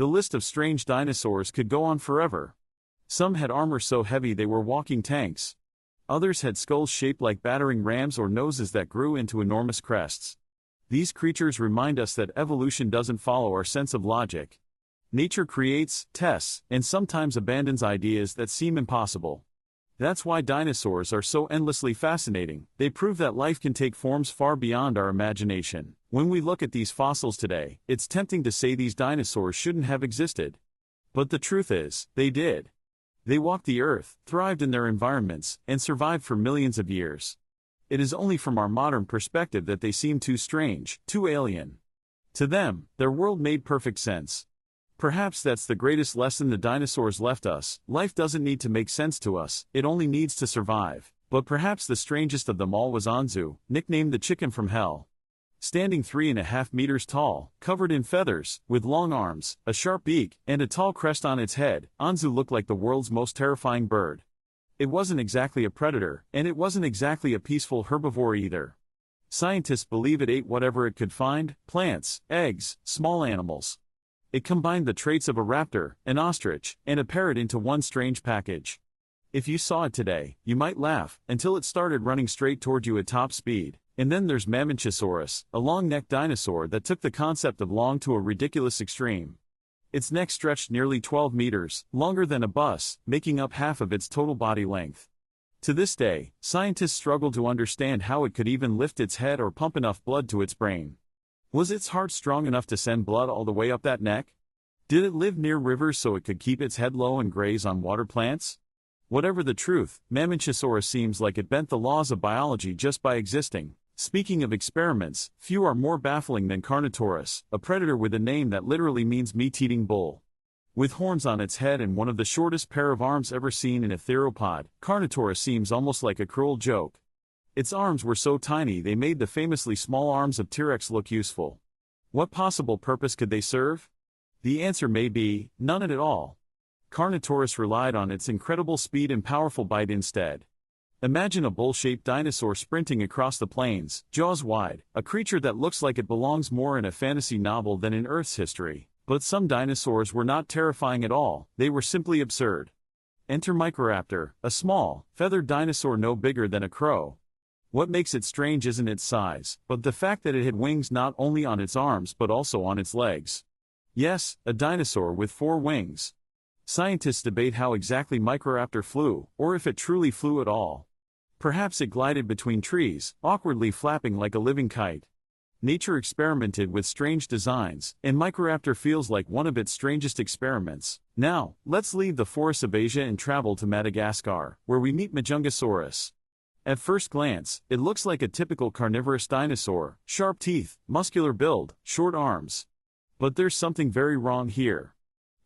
The list of strange dinosaurs could go on forever. Some had armor so heavy they were walking tanks. Others had skulls shaped like battering rams or noses that grew into enormous crests. These creatures remind us that evolution doesn't follow our sense of logic. Nature creates, tests, and sometimes abandons ideas that seem impossible. That's why dinosaurs are so endlessly fascinating. They prove that life can take forms far beyond our imagination. When we look at these fossils today, it's tempting to say these dinosaurs shouldn't have existed. But the truth is, they did. They walked the earth, thrived in their environments, and survived for millions of years. It is only from our modern perspective that they seem too strange, too alien. To them, their world made perfect sense. Perhaps that's the greatest lesson the dinosaurs left us. Life doesn't need to make sense to us, it only needs to survive. But perhaps the strangest of them all was Anzu, nicknamed the chicken from hell. Standing 3.5 meters tall, covered in feathers, with long arms, a sharp beak, and a tall crest on its head, Anzu looked like the world's most terrifying bird. It wasn't exactly a predator, and it wasn't exactly a peaceful herbivore either. Scientists believe it ate whatever it could find: plants, eggs, small animals. It combined the traits of a raptor, an ostrich, and a parrot into one strange package. If you saw it today, you might laugh, until it started running straight toward you at top speed. And then there's Mamenchisaurus, a long-necked dinosaur that took the concept of long to a ridiculous extreme. Its neck stretched nearly 12 meters, longer than a bus, making up half of its total body length. To this day, scientists struggle to understand how it could even lift its head or pump enough blood to its brain. Was its heart strong enough to send blood all the way up that neck? Did it live near rivers so it could keep its head low and graze on water plants? Whatever the truth, Mamenchisaurus seems like it bent the laws of biology just by existing. Speaking of experiments, few are more baffling than Carnotaurus, a predator with a name that literally means meat-eating bull. With horns on its head and one of the shortest pair of arms ever seen in a theropod, Carnotaurus seems almost like a cruel joke. Its arms were so tiny they made the famously small arms of T-Rex look useful. What possible purpose could they serve? The answer may be, none at all. Carnotaurus relied on its incredible speed and powerful bite instead. Imagine a bull-shaped dinosaur sprinting across the plains, jaws wide, a creature that looks like it belongs more in a fantasy novel than in Earth's history. But some dinosaurs were not terrifying at all, they were simply absurd. Enter Microraptor, a small, feathered dinosaur no bigger than a crow. What makes it strange isn't its size, but the fact that it had wings not only on its arms but also on its legs. Yes, a dinosaur with 4 wings. Scientists debate how exactly Microraptor flew, or if it truly flew at all. Perhaps it glided between trees, awkwardly flapping like a living kite. Nature experimented with strange designs, and Microraptor feels like one of its strangest experiments. Now, let's leave the forests of Asia and travel to Madagascar, where we meet Majungasaurus. At first glance, it looks like a typical carnivorous dinosaur: sharp teeth, muscular build, short arms. But there's something very wrong here.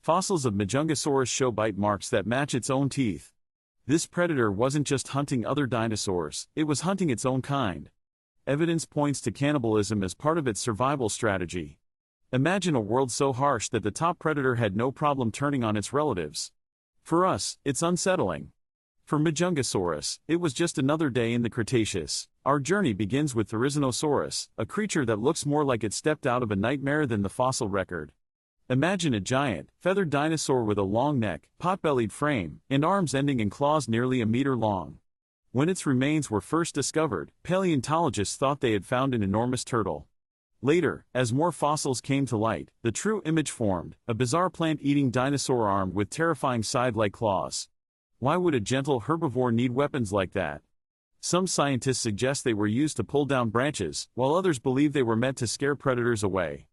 Fossils of Majungasaurus show bite marks that match its own teeth. This predator wasn't just hunting other dinosaurs, it was hunting its own kind. Evidence points to cannibalism as part of its survival strategy. Imagine a world so harsh that the top predator had no problem turning on its relatives. For us, it's unsettling. For Majungasaurus, it was just another day in the Cretaceous. Our journey begins with Therizinosaurus, a creature that looks more like it stepped out of a nightmare than the fossil record. Imagine a giant, feathered dinosaur with a long neck, pot-bellied frame, and arms ending in claws nearly a meter long. When its remains were first discovered, paleontologists thought they had found an enormous turtle. Later, as more fossils came to light, the true image formed: a bizarre plant-eating dinosaur armed with terrifying side-like claws. Why would a gentle herbivore need weapons like that? Some scientists suggest they were used to pull down branches, while others believe they were meant to scare predators away.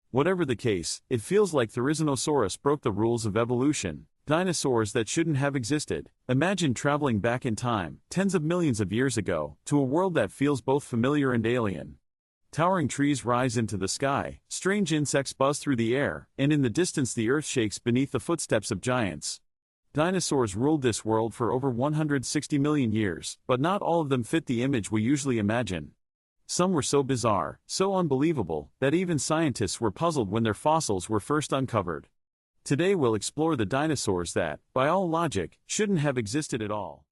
Whatever the case, it feels like Therizinosaurus broke the rules of evolution. Dinosaurs that shouldn't have existed. Imagine traveling back in time, tens of millions of years ago, to a world that feels both familiar and alien. Towering trees rise into the sky, strange insects buzz through the air, and in the distance the earth shakes beneath the footsteps of giants. Dinosaurs ruled this world for over 160 million years, but not all of them fit the image we usually imagine. Some were so bizarre, so unbelievable, that even scientists were puzzled when their fossils were first uncovered. Today we'll explore the dinosaurs that, by all logic, shouldn't have existed at all.